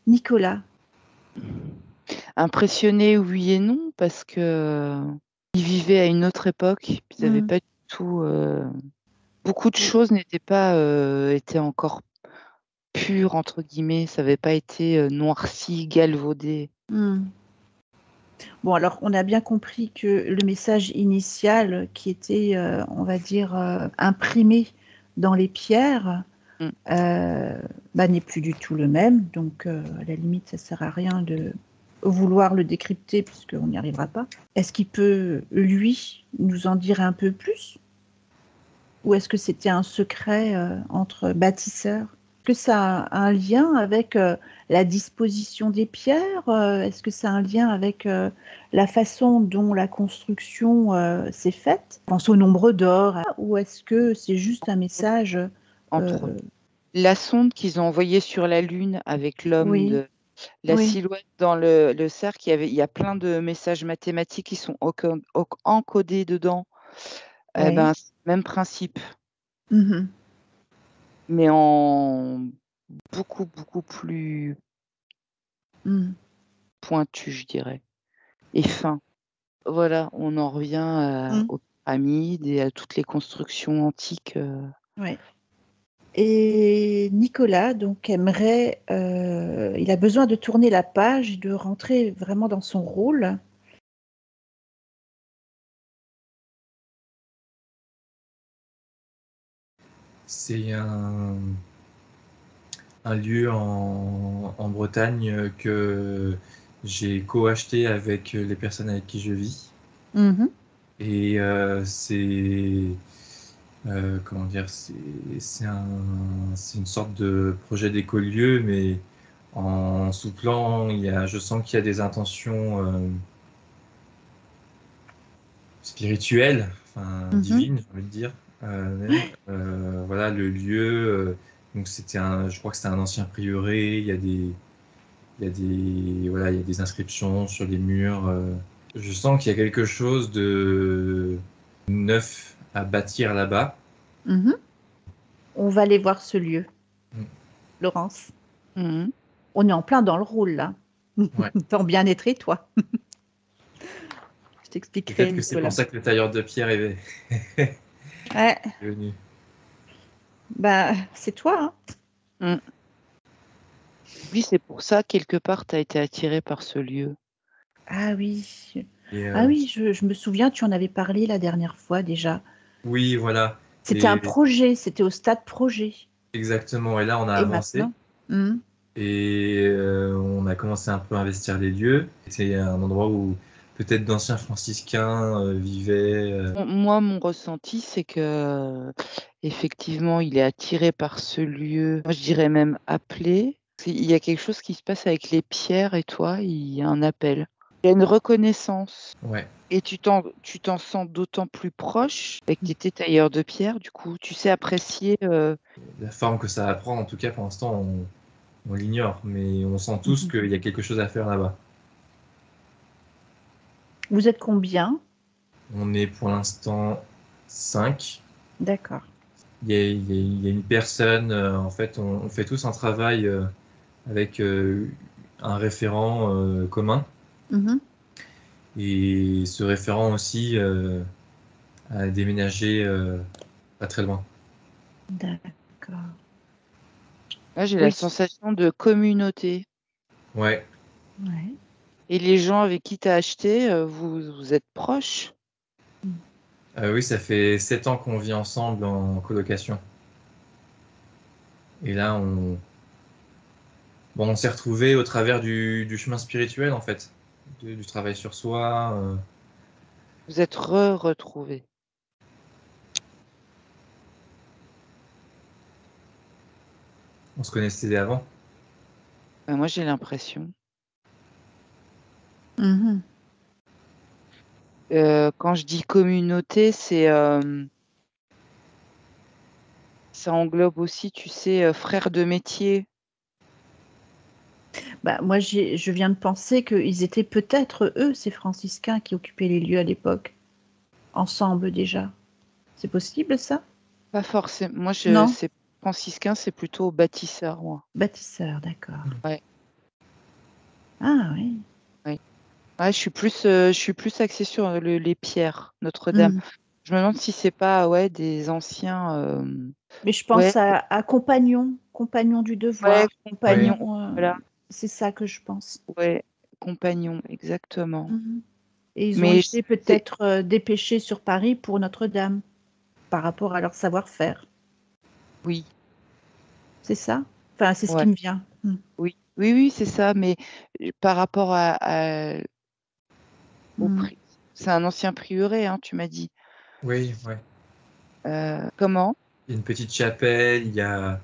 Nicolas. Impressionné, oui et non, parce que ils vivaient à une autre époque, puis ils n'avaient pas du tout. Beaucoup de choses n'étaient pas étaient encore pures entre guillemets, ça n'avait pas été noirci, galvaudé. Bon, alors on a bien compris que le message initial qui était, on va dire, imprimé dans les pierres, n'est plus du tout le même. Donc, à la limite, ça sert à rien de vouloir le décrypter puisqu'on n'y arrivera pas. Est-ce qu'il peut, lui, nous en dire un peu plus? Ou est-ce que c'était un secret entre bâtisseurs? Est-ce que ça a un lien avec la disposition des pierres? Est-ce que ça a un lien avec la façon dont la construction s'est faite? Je pense au nombre d'or. Ou est-ce que c'est juste un message Entre la sonde qu'ils ont envoyée sur la Lune avec l'homme, Oui, la oui, silhouette dans le cercle, il y a plein de messages mathématiques qui sont encodés dedans. Eh oui. ben, c'est le même principe, Mhm. mais en beaucoup, beaucoup plus Mhm. pointu, je dirais, et fin. Voilà, on en revient Mhm. aux pyramides et à toutes les constructions antiques. Ouais. Et Nicolas, donc, aimerait, il a besoin de tourner la page et de rentrer vraiment dans son rôle. C'est un lieu en Bretagne que j'ai co-acheté avec les personnes avec qui je vis. Mhm. Et c'est comment dire, c'est une sorte de projet d'écolieu, mais en sous-plan, je sens qu'il y a des intentions spirituelles, enfin Mhm. divines, j'ai envie de dire. Même. Voilà le lieu. Donc je crois que c'était un ancien prieuré. Voilà, il y a des inscriptions sur les murs. Je sens qu'il y a quelque chose de neuf à bâtir là-bas. Mhm. On va aller voir ce lieu, Mm. Laurence. Mhm. On est en plein dans le rôle, là. Ouais. Ton bien-être et toi. Je t'expliquerai, Peut-être que c'est pour Nicolas. ça que le tailleur de pierre est Ouais, venu. c'est toi, hein. Mm. Oui, c'est pour ça, quelque part, tu as été attiré par ce lieu. Ah oui. Et, Ah oui, je me souviens, tu en avais parlé la dernière fois déjà. oui, voilà. C'était un Et projet, c'était au stade projet. exactement. Et là, on a Et avancé. maintenant? Mhm. Et on a commencé un peu à investir les lieux. C'est un endroit où peut-être d'anciens franciscains vivaient. Moi, mon ressenti, c'est que effectivement, il est attiré par ce lieu. Moi, je dirais même appelé. Il y a quelque chose qui se passe avec les pierres et toi, il y a un appel. Il y a une reconnaissance. Ouais. Et tu t'en sens d'autant plus proche avec que tu étais tailleur de pierre, du coup, tu sais apprécier. La forme que ça va prendre, en tout cas, pour l'instant, on l'ignore. Mais on sent tous Mhm. qu'il y a quelque chose à faire là-bas. Vous êtes combien? On est pour l'instant 5. D'accord. Il y a une personne, en fait, on fait tous un travail avec un référent commun. Mhm. Et ce référent aussi a déménagé pas très loin. D'accord. Là, j'ai la Oui. sensation de communauté. Ouais, Ouais. Et les gens avec qui tu as acheté, vous êtes proches? Oui, ça fait 7 ans qu'on vit ensemble en colocation. Et là, on s'est retrouvés au travers du chemin spirituel, en fait, du travail sur soi. Vous êtes retrouvés. On se connaissait avant. Moi, j'ai l'impression. Mhm. Quand je dis communauté, ça englobe aussi, tu sais, frères de métier. Moi, je viens de penser qu'ils étaient peut-être eux, ces franciscains, qui occupaient les lieux à l'époque, ensemble déjà. C'est possible, ça? Pas forcément. Moi, Non? c'est franciscain, c'est plutôt bâtisseur, moi. Bâtisseurs, d'accord. Ouais. Ah oui. Ouais. Ouais, je suis plus axée sur les pierres, Notre-Dame. Mm. Je me demande si c'est pas des anciens. Mais je Ouais, pense à compagnon, compagnon du devoir, Ouais. compagnon. compagnon. Voilà, C'est ça que je pense. ouais, compagnon, exactement. Mhm. Et ils ont Mais été peut-être dépêchés sur Paris pour Notre-Dame par rapport à leur savoir-faire. oui, C'est ça? Enfin, c'est ce qui ouais, me vient. Mm. oui, oui, oui, c'est ça. Mais par rapport au Mm. prix, c'est un ancien prieuré, hein, tu m'as dit. Oui, ouais. Comment? Il y a une petite chapelle, il y a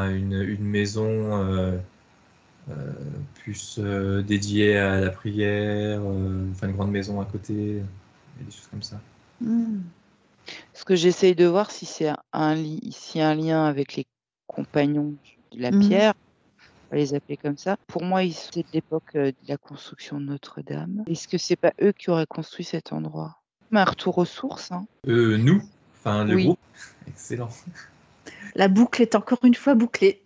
une maison plus dédiée à la prière, enfin une grande maison à côté, et des choses comme ça. Mm. Ce que j'essaye de voir si c'est s'il y a un lien avec les compagnons de la Mm. pierre, on va les appeler comme ça. Pour moi, c'est de l'époque de la construction de Notre-Dame. Est-ce que c'est pas eux qui auraient construit cet endroit? Mais un retour aux sources, hein. Nous, enfin le Oui. groupe, excellent. La boucle est encore une fois bouclée.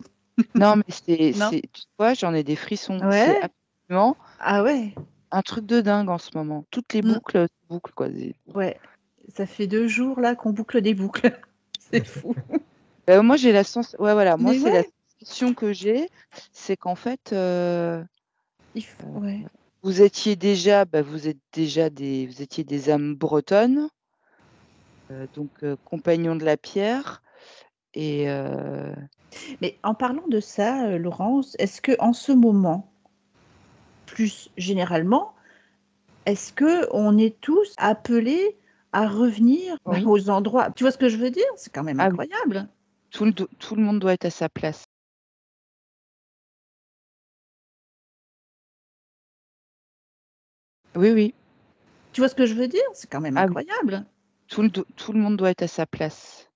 Non, mais Non? tu vois, j'en ai des frissons. C'est Ouais. absolument Ah ouais. un truc de dingue en ce moment. Toutes les Mm. boucles, quoi. Ouais. Ça fait 2 jours là qu'on boucle des boucles. C'est fou. Moi, j'ai la sens. Ouais, voilà. Moi, Mais c'est la ouais. sensation que j'ai, c'est qu'en fait, Ouais. vous étiez déjà, vous étiez des âmes bretonnes, donc compagnons de la pierre, et Mais en parlant de ça, Laurence, est-ce que en ce moment, plus généralement, est-ce que on est tous appelés à revenir oui, aux endroits? Tu vois ce que je veux dire? C'est quand même ah oui, incroyable. tout le monde doit être à sa place. Oui, oui, Tu vois ce que je veux dire? C'est quand même ah oui, incroyable. tout le monde doit être à sa place.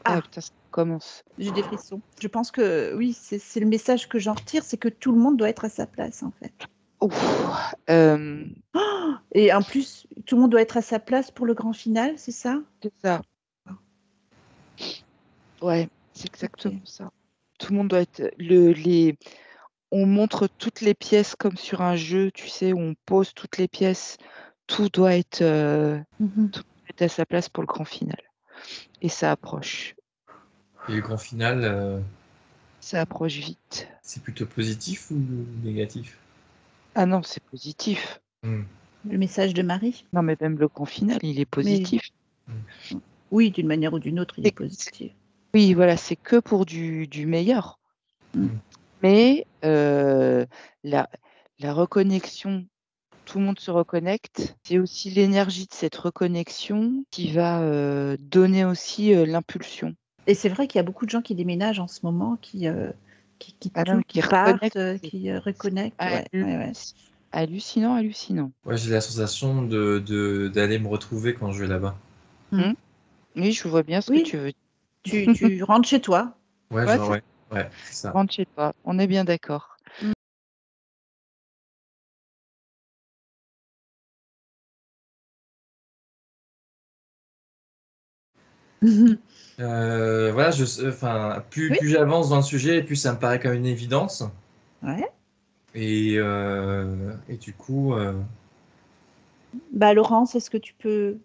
Ah Ah, putain, ça commence. j'ai des frissons. Je pense que oui, c'est le message que j'en retire, c'est que tout le monde doit être à sa place, en fait. Ouf, hem, Et en plus, tout le monde doit être à sa place pour le grand final, c'est ça? c'est ça. Ouais, c'est exactement OK. ça. Tout le monde doit être on montre toutes les pièces comme sur un jeu, tu sais, où on pose toutes les pièces. Tout doit être, Mmh. tout doit être à sa place pour le grand final, et ça approche. Et le grand final, Ça approche vite. c'est plutôt positif ou négatif? Ah non, c'est positif. Hmm. Le message de Marie? Non, mais même le grand final, il est Mais positif. oui, d'une manière ou d'une autre, il est C'est positif. Oui, voilà, c'est que pour du meilleur. Mmh. Mais la la reconnexion, tout le monde se reconnecte. C'est aussi l'énergie de cette reconnexion qui va, donner aussi, l'impulsion. Et c'est vrai qu'il y a beaucoup de gens qui déménagent en ce moment, qui quittent Ah non, tout, mais qui qui partent, reconnectent, qui c'est reconnectent. Ouais, ouais, ouais. hallucinant, hallucinant. Ouais, j'ai la sensation d'aller me retrouver quand je vais là-bas. Mmh. Mmh. Oui, je vois bien ce que Oui, tu veux. tu rentres chez toi. Ouais, Ouais, genre, c'est ouais, ouais, c'est ça. rentre chez toi, on est bien d'accord. Mmh. Voilà, enfin, Oui, plus j'avance dans le sujet, plus ça me paraît comme une évidence. ouais. Et du coup, Bah, Laurence, est-ce que tu peux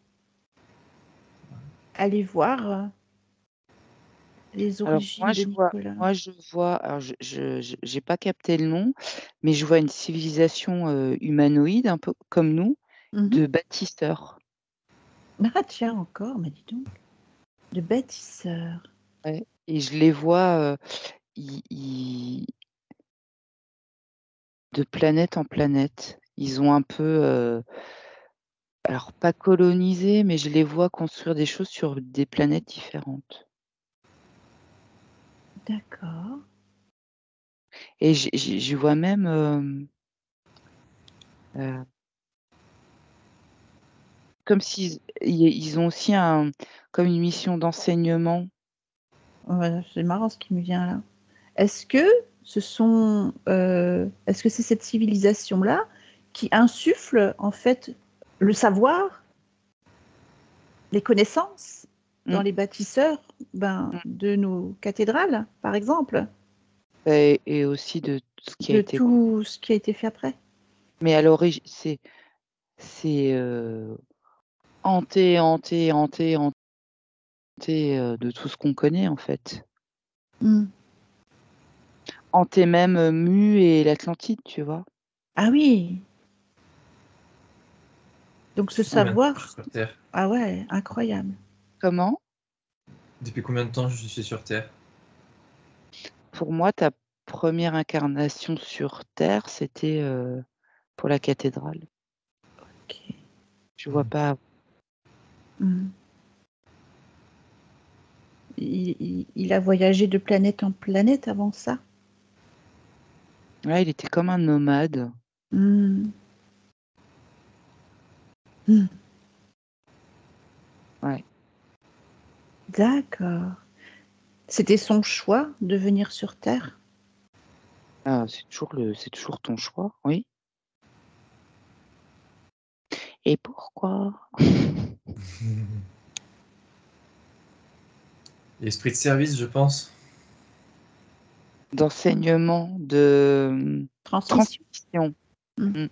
aller voir les Alors origines de Nicolas? je vois, alors je j'ai pas capté le nom, mais je vois une civilisation, humanoïde un peu comme nous, Mmh. de bâtisseurs. Ah tiens, encore, bah, dis donc. De bâtisseurs. Ouais, et je les vois, ils de planète en planète. Ils ont un peu, alors pas colonisé, mais je les vois construire des choses sur des planètes différentes, D'accord. et je vois même, heu, comme ils ont aussi comme une mission d'enseignement. Ouais, c'est marrant ce qui me vient là. Est-ce que est-ce que c'est cette civilisation-là qui insuffle en fait le savoir, les connaissances dans Mmh, les bâtisseurs, mmh. de nos cathédrales, par exemple? Et aussi de ce qui a de été. tout ce qui a été fait après. Mais à l'origine, c'est hanté de tout ce qu'on connaît en fait. Mm. Hanté même Mu et l'Atlantide, tu vois. Ah oui. Donc ce Depuis combien de temps je savoir, suis sur Terre? ah ouais, incroyable. Comment? Depuis combien de temps je suis sur Terre? Pour moi, ta première incarnation sur Terre, c'était pour la cathédrale. Ok. Je vois pas. Mm. Il a voyagé de planète en planète avant ça. Ouais, il était comme un nomade. Mm. Mm. Ouais. D'accord. C'était son choix de venir sur Terre. Ah, c'est toujours ton choix, oui. Et pourquoi? Esprit de service, je pense. D'enseignement, de Transmission. transmission. Mm. Mm.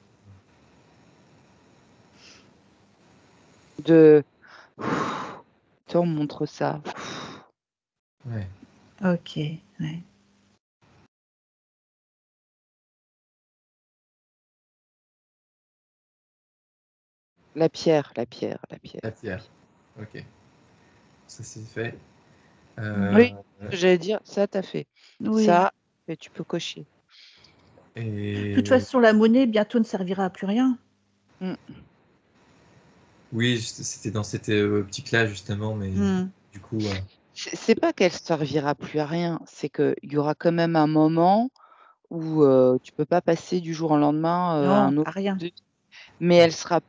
De Toi, on montre ça. Ouais. Ok. Ouais. La pierre. La pierre. Ok. Ça c'est fait. Oui, j'allais dire, ça, t'as fait. Oui. Ça, et tu peux cocher. De toute façon, la monnaie bientôt ne servira à plus rien. Mm. Oui, c'était dans cette optique-là justement, mais du coup, C'est pas qu'elle servira plus à rien, c'est qu'il y aura quand même un moment où tu peux pas passer du jour au lendemain à Non, un à autre rien. de mais elle sera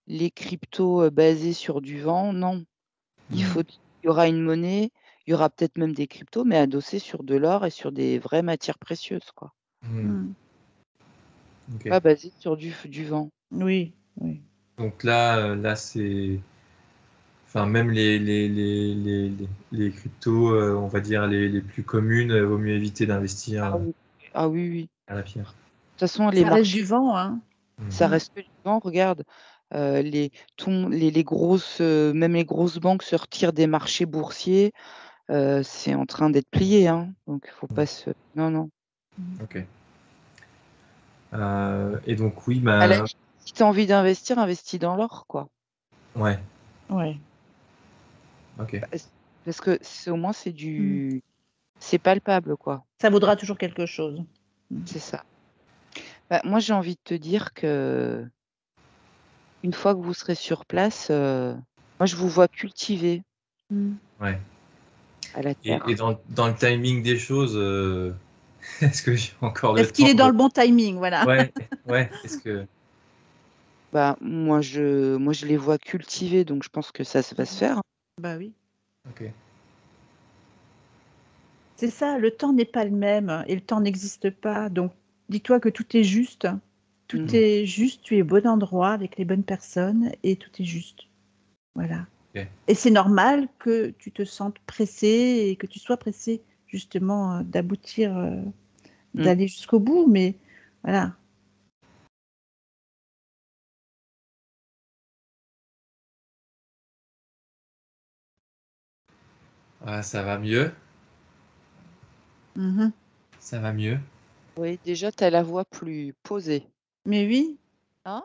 les cryptos basés sur du vent, non. Il y aura une monnaie, il y aura peut-être même des cryptos, mais adossés sur de l'or et sur des vraies matières précieuses, quoi. ok. Pas basés sur du vent. Oui, oui. Donc là c'est, enfin même les cryptos, on va dire les plus communes, vaut mieux éviter d'investir Ah oui, oui. à la pierre. De toute façon, les Ça reste du marchés, vent, hein. ça reste que du vent. Regarde, les grosses, même les grosses banques se retirent des marchés boursiers. C'est en train d'être plié, hein. Donc il faut pas se. Non, non. Ok. Et donc oui, À la limite, si tu as envie d'investir, investis dans l'or, quoi. ouais, Ouais. ok. Parce que au moins c'est palpable, quoi. Ça vaudra toujours quelque chose. C'est ça. Bah, moi, j'ai envie de te dire que une fois que vous serez sur place, moi, je vous vois cultiver Ouais. à la terre. Et dans le timing des choses, est-ce que j'ai encore le Est-ce qu'il temps est dans de... le bon timing, voilà. Ouais, est-ce que... Bah, moi, je les vois cultiver, donc je pense que ça va se faire. Bah oui. Ok. C'est ça, le temps n'est pas le même et le temps n'existe pas. Donc, dis-toi que tout est juste. Tout est juste, tu es au bon endroit avec les bonnes personnes et tout est juste. Voilà. Ok. Et c'est normal que tu te sentes pressé et que tu sois pressé justement d'aboutir, d'aller jusqu'au bout, mais voilà. Ah, ça va mieux. Mhm. Ça va mieux. Oui, déjà, tu as la voix plus posée. Mais oui, Hein?